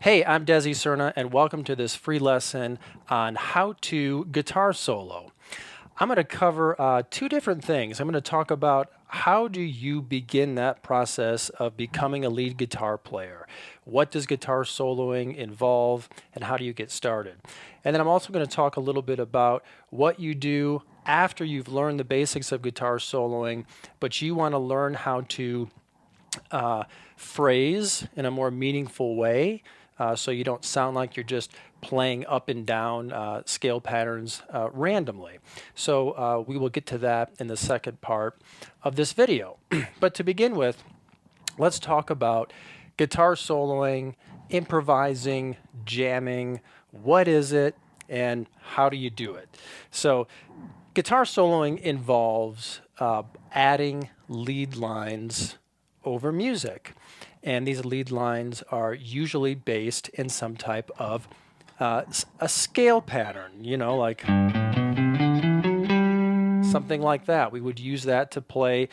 Hey, I'm Desi Serna, and welcome to this free lesson on how to guitar solo. I'm going to cover two different things. I'm going to talk about how do you begin that process of becoming a lead guitar player? What does guitar soloing involve, and how do you get started? And then I'm also going to talk a little bit about what you do after you've learned the basics of guitar soloing, but you want to learn how to phrase in a more meaningful way, so you don't sound like you're just playing up and down scale patterns randomly. So we will get to that in the second part of this video. But to begin with, let's talk about guitar soloing, improvising, jamming. What is it and how do you do it? So guitar soloing involves adding lead lines over music. And these lead lines are usually based in some type of a scale pattern, like something like that. We would use that to play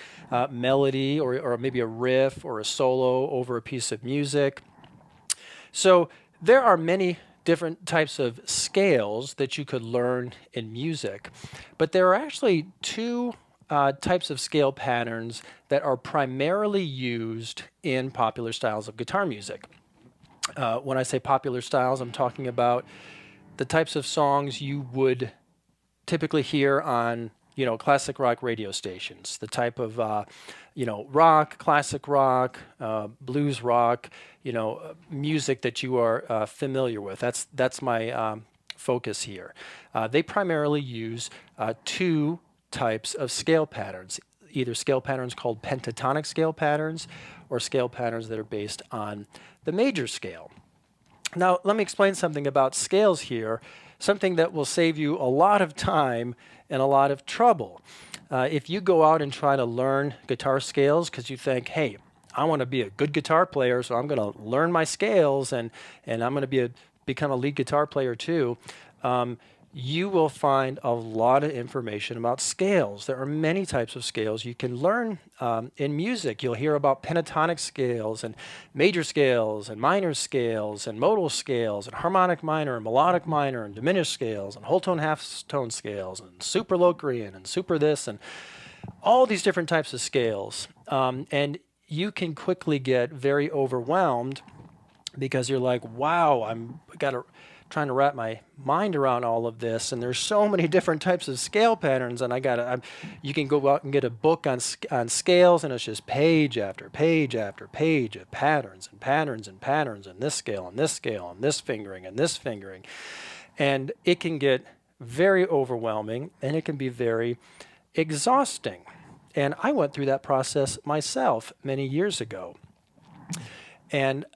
melody or maybe a riff or a solo over a piece of music. So there are many different types of scales that you could learn in music, but there are actually two types of scale patterns that are primarily used in popular styles of guitar music. When I say popular styles, I'm talking about the types of songs you would typically hear on, classic rock radio stations, the type of, rock, classic rock, blues rock, music that you are familiar with. That's my focus here. They primarily use two types of scale patterns, either scale patterns called pentatonic scale patterns or scale patterns that are based on the major scale. Now, let me explain something about scales here, something that will save you a lot of time and a lot of trouble. If you go out and try to learn guitar scales because you think, hey, I want to be a good guitar player, so I'm going to learn my scales and I'm going to become a lead guitar player too, you will find a lot of information about scales. There are many types of scales you can learn in music. You'll hear about pentatonic scales and major scales and minor scales and modal scales and harmonic minor and melodic minor and diminished scales and whole tone, half tone scales and super Locrian and super this and all these different types of scales. And you can quickly get very overwhelmed because you're like, wow, trying to wrap my mind around all of this, and there's so many different types of scale patterns, and you can go out and get a book on scales, and it's just page after page after page of patterns and patterns and patterns, and this scale and this scale and this fingering and this fingering, and it can get very overwhelming and it can be very exhausting. And I went through that process myself many years ago. And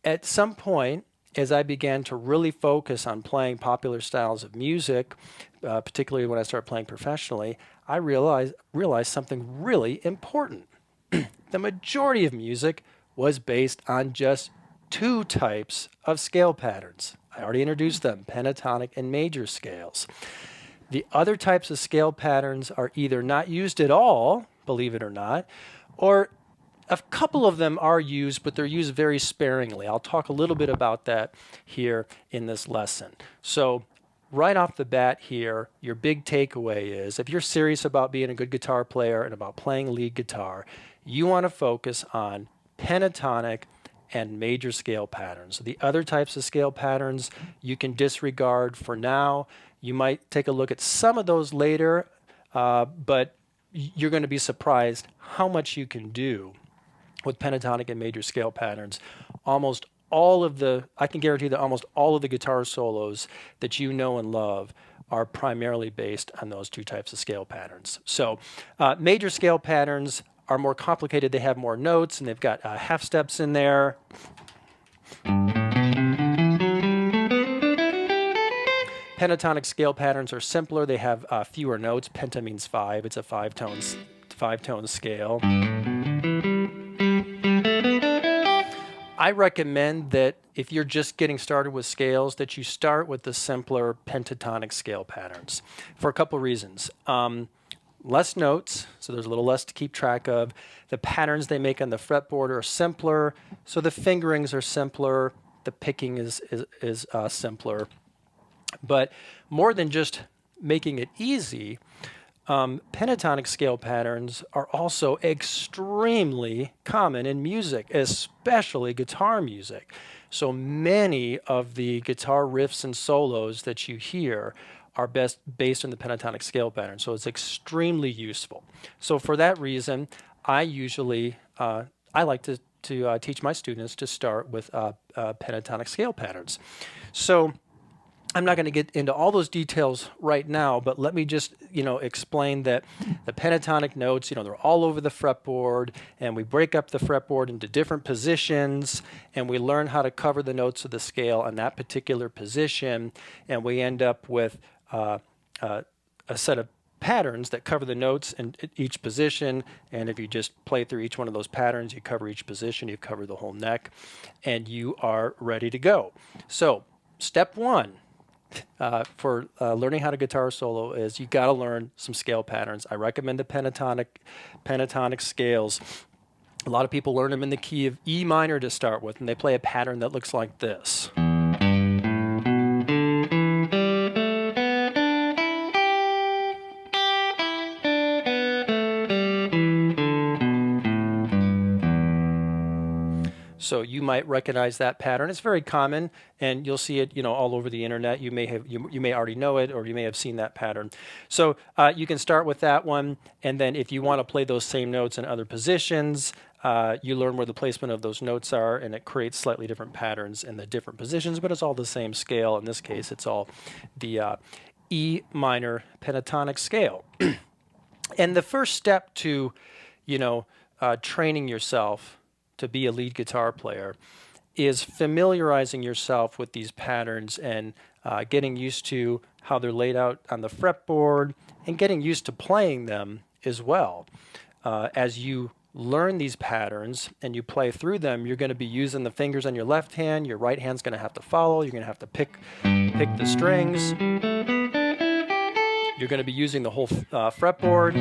at some point, as I began to really focus on playing popular styles of music, particularly when I started playing professionally, I realized something really important. The majority of music was based on just two types of scale patterns. I already introduced them, pentatonic and major scales. The other types of scale patterns are either not used at all, believe it or not, or a couple of them are used, but they're used very sparingly. I'll talk a little bit about that here in this lesson. So right off the bat here, your big takeaway is if you're serious about being a good guitar player and about playing lead guitar, you want to focus on pentatonic and major scale patterns. The other types of scale patterns you can disregard for now. You might take a look at some of those later, but you're going to be surprised how much you can do with pentatonic and major scale patterns. I can guarantee that almost all of the guitar solos that you know and love are primarily based on those two types of scale patterns. So major scale patterns are more complicated. They have more notes and they've got half steps in there. Pentatonic scale patterns are simpler. They have fewer notes. Penta means five. It's a five-tone scale. I recommend that if you're just getting started with scales, that you start with the simpler pentatonic scale patterns for a couple reasons. Less notes, so there's a little less to keep track of. The patterns they make on the fretboard are simpler, so the fingerings are simpler. The picking is simpler. But more than just making it easy, pentatonic scale patterns are also extremely common in music, especially guitar music. So many of the guitar riffs and solos that you hear are best based on the pentatonic scale pattern. So it's extremely useful. So for that reason, I usually I like to teach my students to start with pentatonic scale patterns. So I'm not going to get into all those details right now, but let me just, explain that the pentatonic notes, they're all over the fretboard, and we break up the fretboard into different positions, and we learn how to cover the notes of the scale in that particular position, and we end up with a set of patterns that cover the notes in each position, and if you just play through each one of those patterns, you cover each position, you cover the whole neck, and you are ready to go. So, step one. For learning how to guitar solo is you got to learn some scale patterns. I recommend the pentatonic scales. A lot of people learn them in the key of E minor to start with, and they play a pattern that looks like this. So you might recognize that pattern. It's very common, and you'll see it, all over the internet. You may already know it, or you may have seen that pattern. So you can start with that one, and then if you want to play those same notes in other positions, you learn where the placement of those notes are, and it creates slightly different patterns in the different positions, but it's all the same scale. In this case, it's all the E minor pentatonic scale. And the first step to, training yourself to be a lead guitar player is familiarizing yourself with these patterns and getting used to how they're laid out on the fretboard and getting used to playing them as well. As you learn these patterns and you play through them, you're going to be using the fingers on your left hand, your right hand's going to have to follow, you're going to have to pick the strings, you're going to be using the whole fretboard.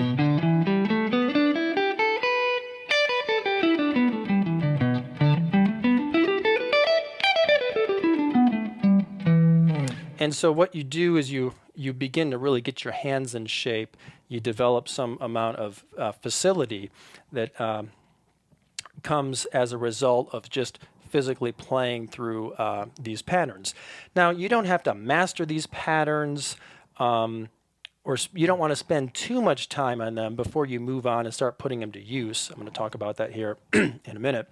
And so what you do is you begin to really get your hands in shape. You develop some amount of facility that comes as a result of just physically playing through these patterns. Now, you don't have to master these patterns, or you don't want to spend too much time on them before you move on and start putting them to use. I'm going to talk about that here in a minute.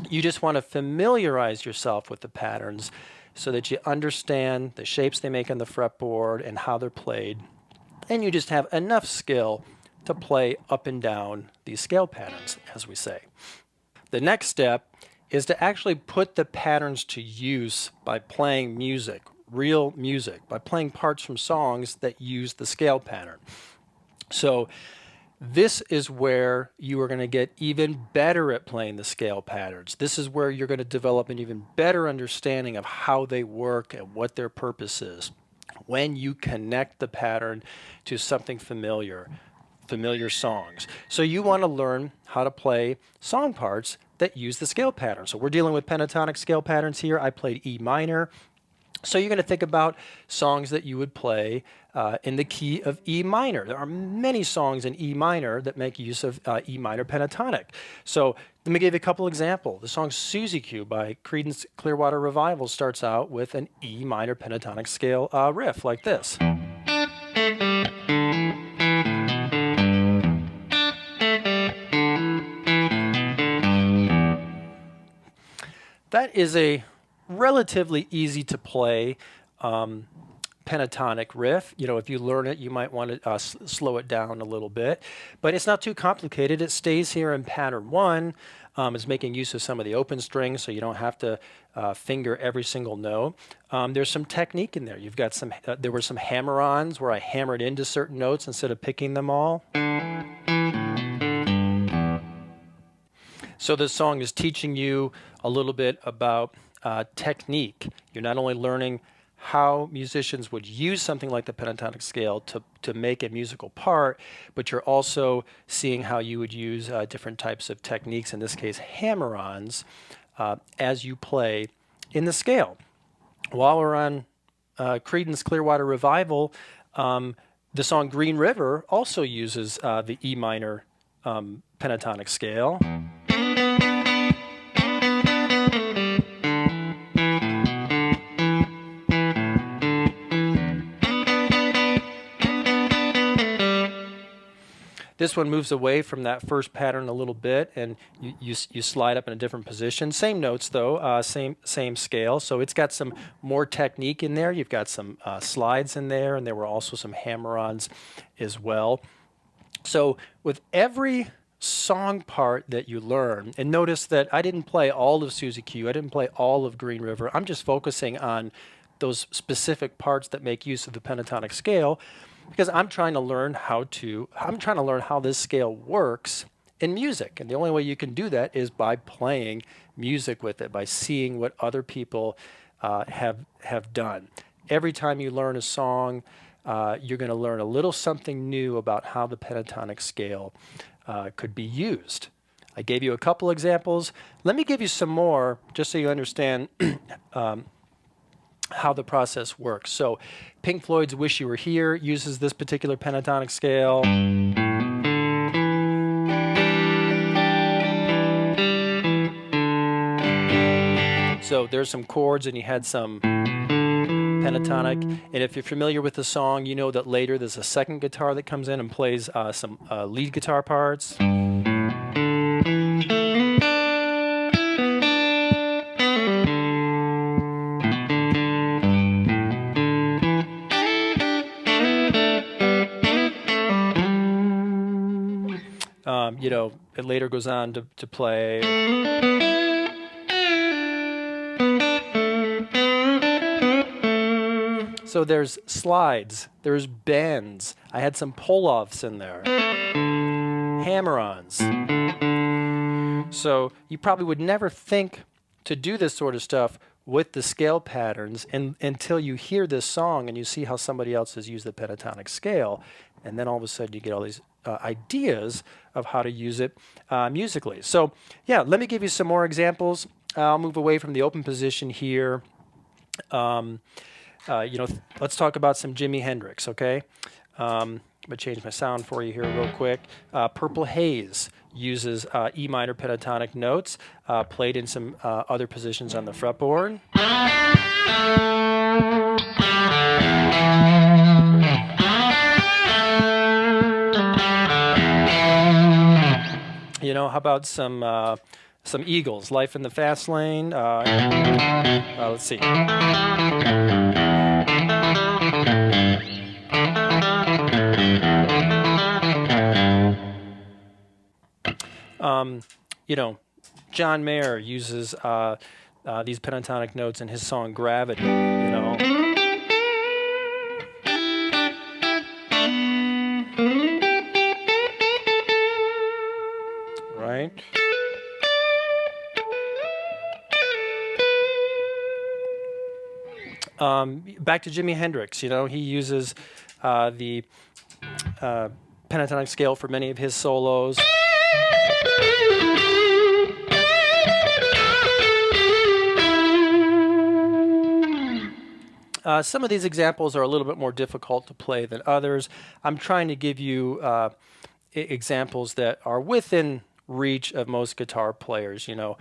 You just want to familiarize yourself with the patterns so that you understand the shapes they make on the fretboard and how they're played, and you just have enough skill to play up and down these scale patterns, as we say. The next step is to actually put the patterns to use by playing music, real music, by playing parts from songs that use the scale pattern. So this is where you are going to get even better at playing the scale patterns. This is where you're going to develop an even better understanding of how they work and what their purpose is. When you connect the pattern to something familiar songs. So you want to learn how to play song parts that use the scale pattern. So we're dealing with pentatonic scale patterns here. I played E minor. So you're going to think about songs that you would play in the key of E minor. There are many songs in E minor that make use of E minor pentatonic. So let me give you a couple examples. The song Susie Q by Creedence Clearwater Revival starts out with an E minor pentatonic scale riff like this. That is a relatively easy to play pentatonic riff. If you learn it, you might want to slow it down a little bit, but it's not too complicated. It stays here in pattern 1. It's making use of some of the open strings, so you don't have to finger every single note. There's some technique in there. You've got there were some hammer-ons where I hammered into certain notes instead of picking them all. So this song is teaching you a little bit about technique. You're not only learning how musicians would use something like the pentatonic scale to make a musical part, but you're also seeing how you would use different types of techniques, in this case hammer-ons, as you play in the scale. While we're on Creedence Clearwater Revival, the song Green River also uses the E minor pentatonic scale. This one moves away from that first pattern a little bit, and you slide up in a different position. Same notes though, same scale. So it's got some more technique in there. You've got some slides in there, and there were also some hammer-ons as well. So with every song part that you learn, and notice that I didn't play all of Susie Q, I didn't play all of Green River. I'm just focusing on those specific parts that make use of the pentatonic scale, because I'm trying to learn how this scale works in music. And the only way you can do that is by playing music with it, by seeing what other people have done. Every time you learn a song, you're going to learn a little something new about how the pentatonic scale could be used. I gave you a couple examples. Let me give you some more just so you understand how the process works. So Pink Floyd's Wish You Were Here uses this particular pentatonic scale. So there's some chords and you had some pentatonic. And if you're familiar with the song, you know that later there's a second guitar that comes in and plays some lead guitar parts. You know, it later goes on to play. So there's slides, there's bends. I had some pull-offs in there, hammer-ons. So you probably would never think to do this sort of stuff with the scale patterns until you hear this song and you see how somebody else has used the pentatonic scale, and then all of a sudden you get all these ideas of how to use it musically. So yeah, let me give you some more examples. I'll move away from the open position here. You know, let's talk about some Jimi Hendrix, okay? I'm going to change my sound for you here real quick. Purple Haze uses E minor pentatonic notes played in some other positions on the fretboard. You know, how about some Eagles, Life in the Fast Lane? Let's see. You know, John Mayer uses these pentatonic notes in his song Gravity, you know. Right? Back to Jimi Hendrix, you know, he uses the pentatonic scale for many of his solos. Some of these examples are a little bit more difficult to play than others. I'm trying to give you examples that are within reach of most guitar players. You know,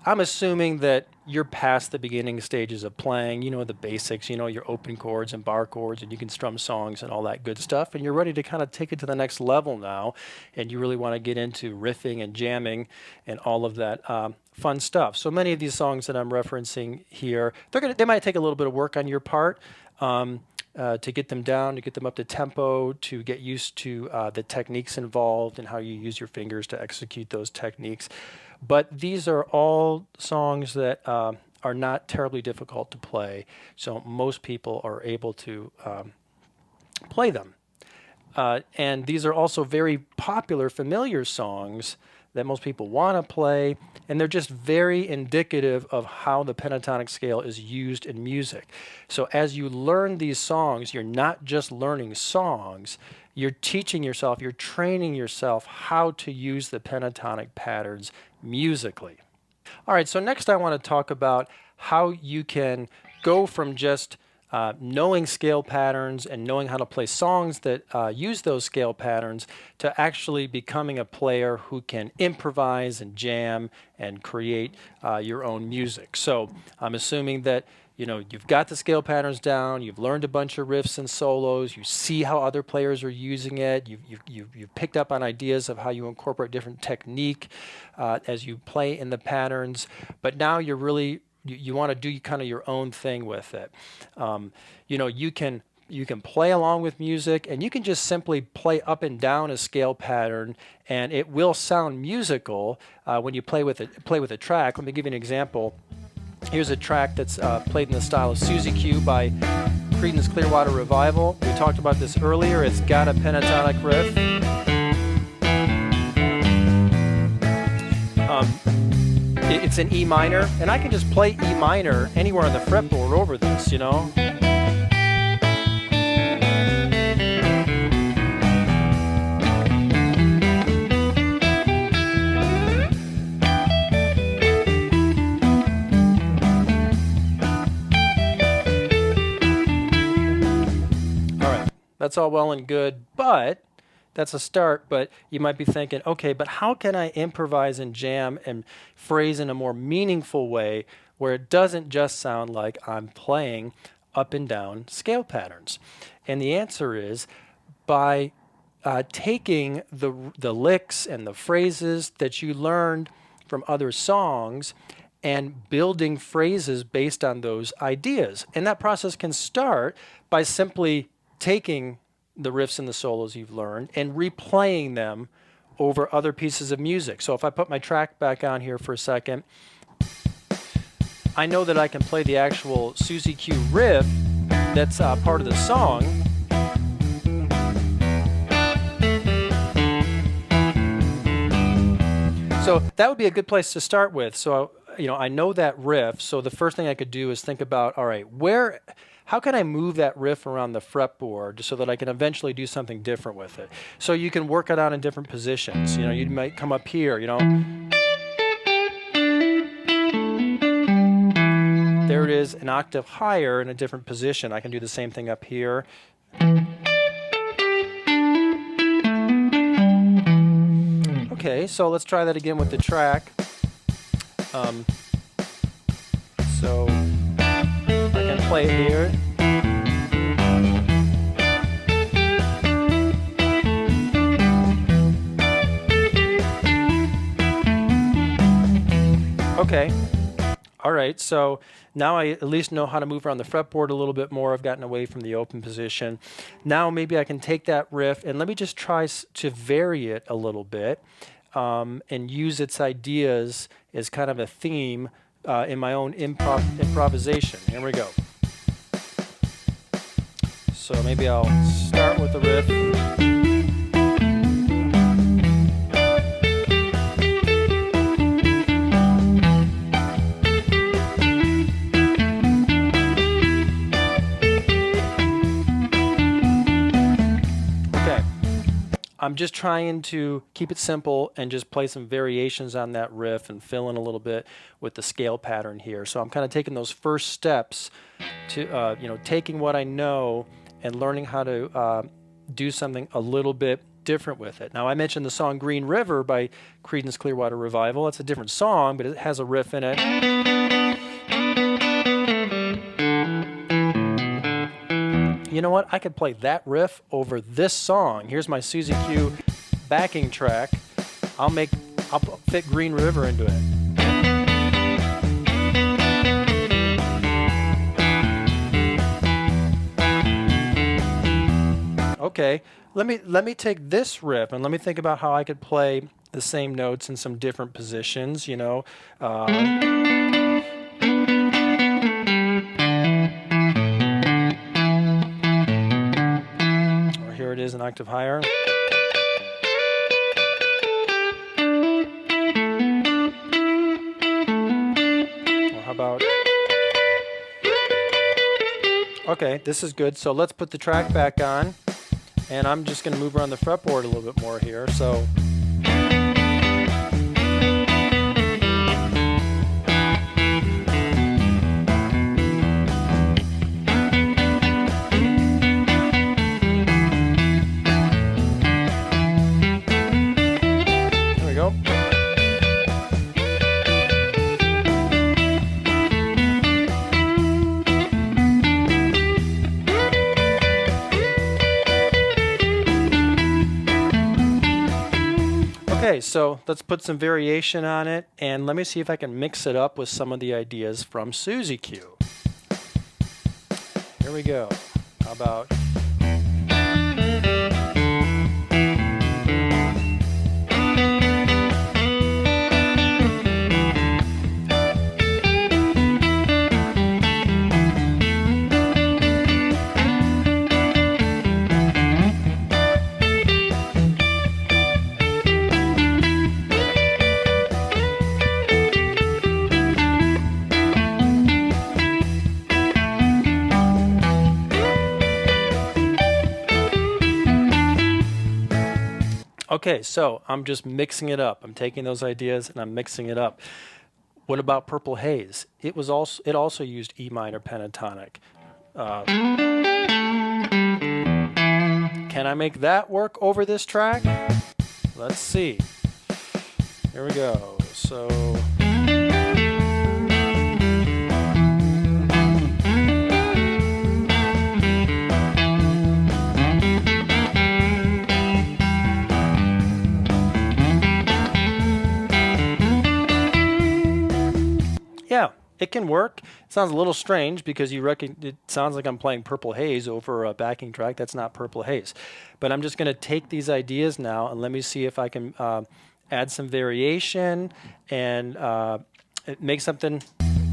I'm assuming that you're past the beginning stages of playing. You know the basics. You know your open chords and bar chords, and you can strum songs and all that good stuff. And you're ready to kind of take it to the next level now, and you really want to get into riffing and jamming and all of that fun stuff. So many of these songs that I'm referencing here, they might take a little bit of work on your part. To get them down, to get them up to tempo, to get used to the techniques involved and how you use your fingers to execute those techniques. But these are all songs that are not terribly difficult to play, so most people are able to play them. And these are also very popular, familiar songs that most people want to play, and they're just very indicative of how the pentatonic scale is used in music. So as you learn these songs, you're not just learning songs, you're teaching yourself, you're training yourself how to use the pentatonic patterns musically. All right, so next I want to talk about how you can go from just knowing scale patterns and knowing how to play songs that use those scale patterns to actually becoming a player who can improvise and jam and create your own music. So I'm assuming that you've got the scale patterns down, you've learned a bunch of riffs and solos, you see how other players are using it, you've picked up on ideas of how you incorporate different technique as you play in the patterns, but now you're really you want to do kind of your own thing with it. You can play along with music, and you can just simply play up and down a scale pattern, and it will sound musical when you play with a track. Let me give you an example. Here's a track that's played in the style of Suzy Q by Creedence Clearwater Revival. We talked about this earlier. It's got a pentatonic riff. It's in E minor, and I can just play E minor anywhere on the fretboard over this, That's all well and good, but that's a start. But you might be thinking, okay, but how can I improvise and jam and phrase in a more meaningful way where it doesn't just sound like I'm playing up and down scale patterns? And the answer is by taking the licks and the phrases that you learned from other songs and building phrases based on those ideas. And that process can start by simply taking the riffs and the solos you've learned and replaying them over other pieces of music. So if I put my track back on here for a second, I know that I can play the actual Suzy Q riff that's part of the song. So that would be a good place to start with. So I know that riff, so the first thing I could do is think about, all right, how can I move that riff around the fretboard so that I can eventually do something different with it? So you can work it out in different positions. You might come up here, There it is, an octave higher in a different position. I can do the same thing up here. Okay, so let's try that again with the track. So I can play it here. Okay. All right, so now I at least know how to move around the fretboard a little bit more. I've gotten away from the open position. Now maybe I can take that riff and let me just try to vary it a little bit and use its ideas as kind of a theme in my own improvisation. Here we go. So maybe I'll start with the riff. I'm just trying to keep it simple and just play some variations on that riff and fill in a little bit with the scale pattern here. So I'm kind of taking those first steps to, taking what I know and learning how to do something a little bit different with it. Now, I mentioned the song Green River by Creedence Clearwater Revival. It's a different song, but it has a riff in it. You know what? I could play that riff over this song. Here's my Suzy Q backing track. I'll fit Green River into it. Okay, let me take this riff and let me think about how I could play the same notes in some different positions. Here it is, an octave higher. Or how about... Okay, this is good. So let's put the track back on. And I'm just going to move around the fretboard a little bit more here. So... Okay, so let's put some variation on it, and let me see if I can mix it up with some of the ideas from Suzy Q. Here we go. How about... Okay, so I'm just mixing it up. I'm taking those ideas and I'm mixing it up. What about Purple Haze? It also used E minor pentatonic. Can I make that work over this track? Let's see. Here we go. So... yeah, it can work. It sounds a little strange because it sounds like I'm playing Purple Haze over a backing track. That's not Purple Haze. But I'm just going to take these ideas now and let me see if I can add some variation and make something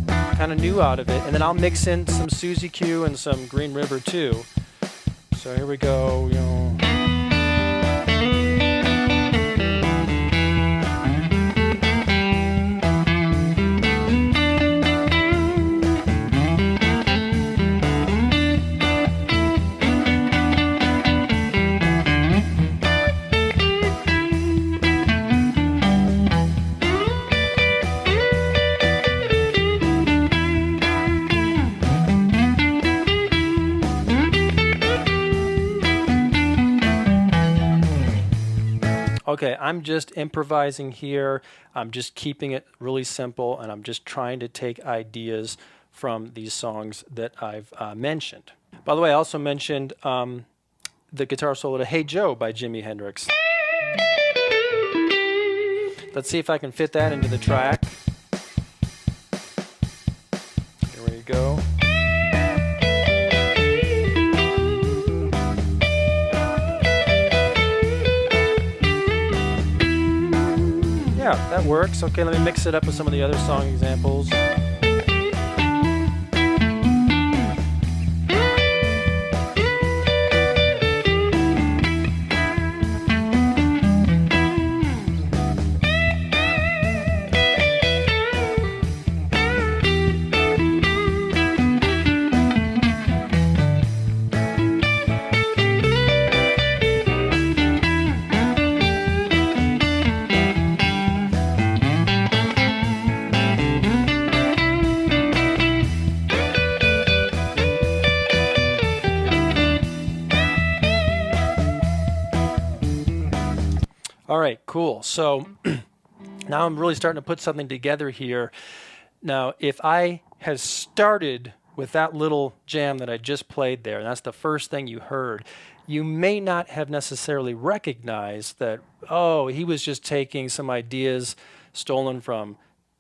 kind of new out of it. And then I'll mix in some Suzy Q and some Green River too. So here we go. Okay, I'm just improvising here. I'm just keeping it really simple, and I'm just trying to take ideas from these songs that I've mentioned. By the way, I also mentioned the guitar solo to Hey Joe by Jimi Hendrix. Let's see if I can fit that into the track. Here we go. Yeah, that works. Okay, let me mix it up with some of the other song examples. All right, cool. So now I'm really starting to put something together here. Now, if I had started with that little jam that I just played there, and that's the first thing you heard, you may not have necessarily recognized that, oh, he was just taking some ideas stolen from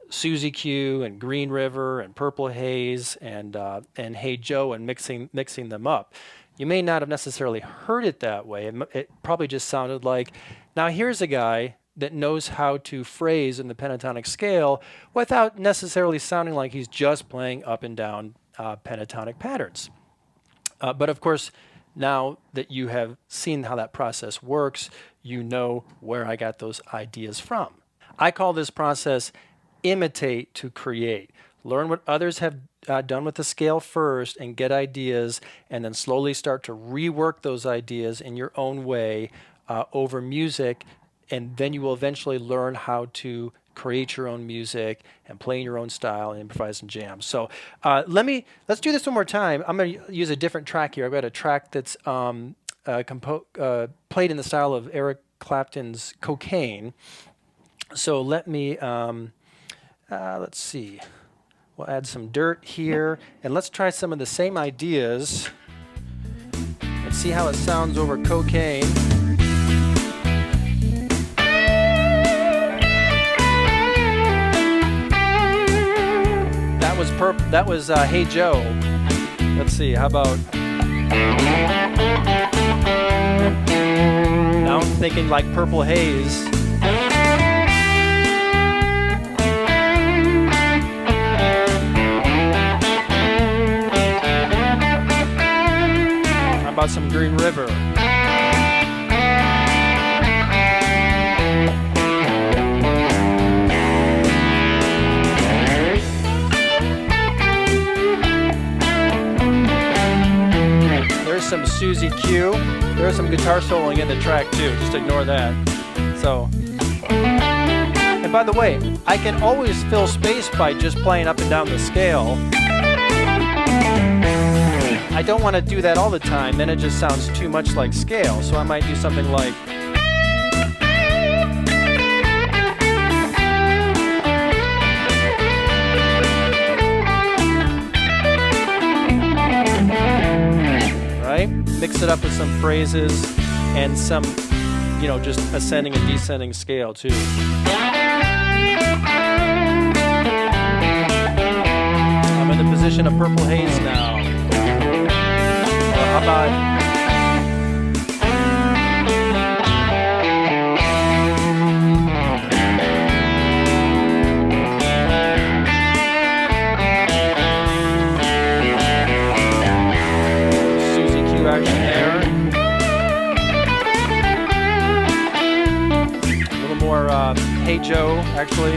Suzy Q and Green River and Purple Haze and Hey Joe and mixing them up. You may not have necessarily heard it that way. It probably just sounded like, now here's a guy that knows how to phrase in the pentatonic scale without necessarily sounding like he's just playing up and down pentatonic patterns. But of course, now that you have seen how that process works, you know where I got those ideas from. I call this process imitate to create. Learn what others have done with the scale first and get ideas, and then slowly start to rework those ideas in your own way over music, and then you will eventually learn how to create your own music and play in your own style and improvise and jam. So let's do this one more time. I'm going to use a different track here. I've got a track that's played in the style of Eric Clapton's Cocaine. So let me, let's see. We'll add some dirt here, and let's try some of the same ideas. Let's see how it sounds over Cocaine. that was Hey Joe. Let's see, how about now I'm thinking like Purple Haze. How about some Green River? Some Susie Q. There's some guitar soloing in the track too, just ignore that. So, and by the way, I can always fill space by just playing up and down the scale. I don't want to do that all the time, then it just sounds too much like scale, so I might do something like mix it up with some phrases and some, just ascending and descending scale too. I'm in the position of Purple Haze now. How about action there. A little more Hey Joe, actually.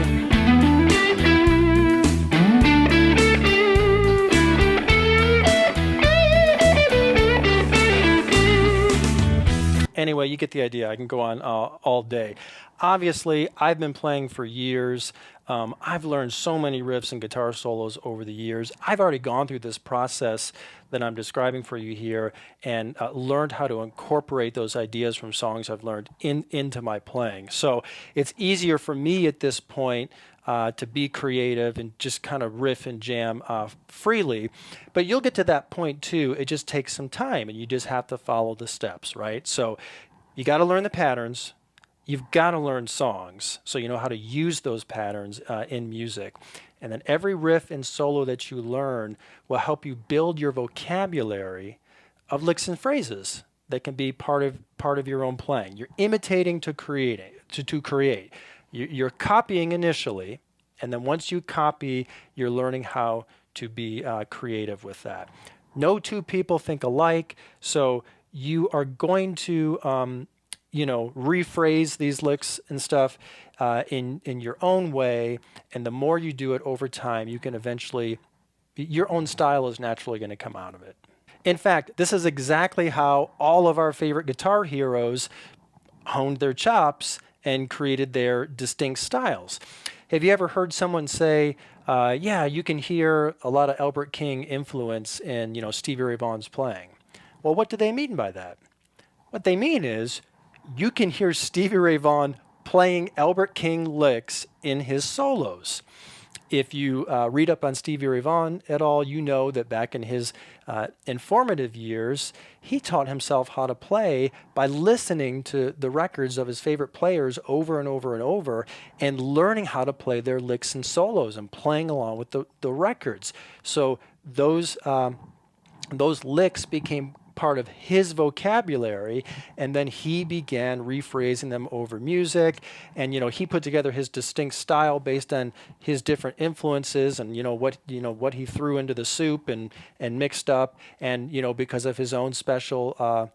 Anyway, you get the idea. I can go on all day. Obviously, I've been playing for years. I've learned so many riffs and guitar solos over the years. I've already gone through this process that I'm describing for you here and learned how to incorporate those ideas from songs I've learned into my playing. So it's easier for me at this point to be creative and just kind of riff and jam freely. But you'll get to that point too. It just takes some time and you just have to follow the steps, right? So you got to learn the patterns. You've got to learn songs so you know how to use those patterns in music. And then every riff and solo that you learn will help you build your vocabulary of licks and phrases that can be part of your own playing. You're imitating to create. You're copying initially, and then once you copy, you're learning how to be creative with that. No two people think alike, so you are going to rephrase these licks and stuff in your own way, and the more you do it over time, you can eventually, your own style is naturally going to come out of it. In fact, this is exactly how all of our favorite guitar heroes honed their chops and created their distinct styles. Have you ever heard someone say, yeah, you can hear a lot of Albert King influence in Stevie Ray Vaughan's playing? Well, what do they mean by that? What they mean is you can hear Stevie Ray Vaughan playing Albert King licks in his solos. If you read up on Stevie Ray Vaughan at all, you know that back in his informative years, he taught himself how to play by listening to the records of his favorite players over and over and over and learning how to play their licks and solos and playing along with the records. So those licks became part of his vocabulary, and then he began rephrasing them over music, and he put together his distinct style based on his different influences and what he threw into the soup and mixed up, and because of his own special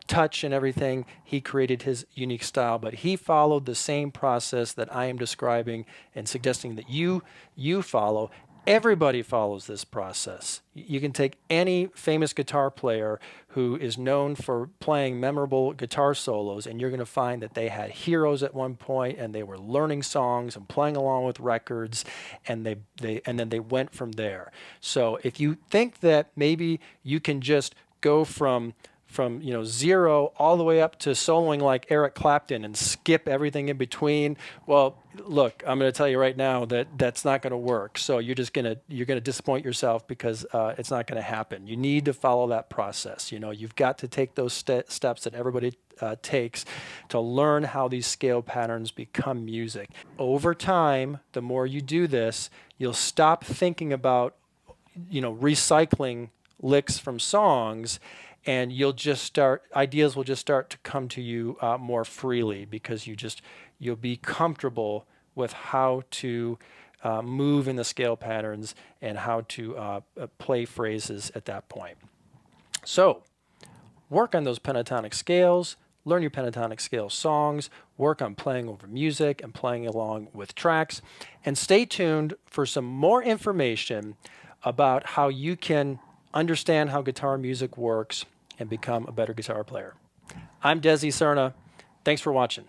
touch and everything, he created his unique style. But he followed the same process that I am describing and suggesting that you follow. Everybody follows this process. You can take any famous guitar player who is known for playing memorable guitar solos, and you're going to find that they had heroes at one point, and they were learning songs and playing along with records, and then they went from there. So if you think that maybe you can just go from zero all the way up to soloing like Eric Clapton and skip everything in between, well, look, I'm going to tell you right now that that's not going to work. So you're going to disappoint yourself because it's not going to happen. You need to follow that process. You've got to take those steps that everybody takes to learn how these scale patterns become music. Over time, the more you do this, You'll stop thinking about, recycling licks from songs, and ideas will just start to come to you more freely, because you'll be comfortable with how to move in the scale patterns and how to play phrases at that point. So work on those pentatonic scales, learn your pentatonic scale songs, work on playing over music and playing along with tracks, and stay tuned for some more information about how you can understand how guitar music works and become a better guitar player. I'm Desi Serna. Thanks for watching.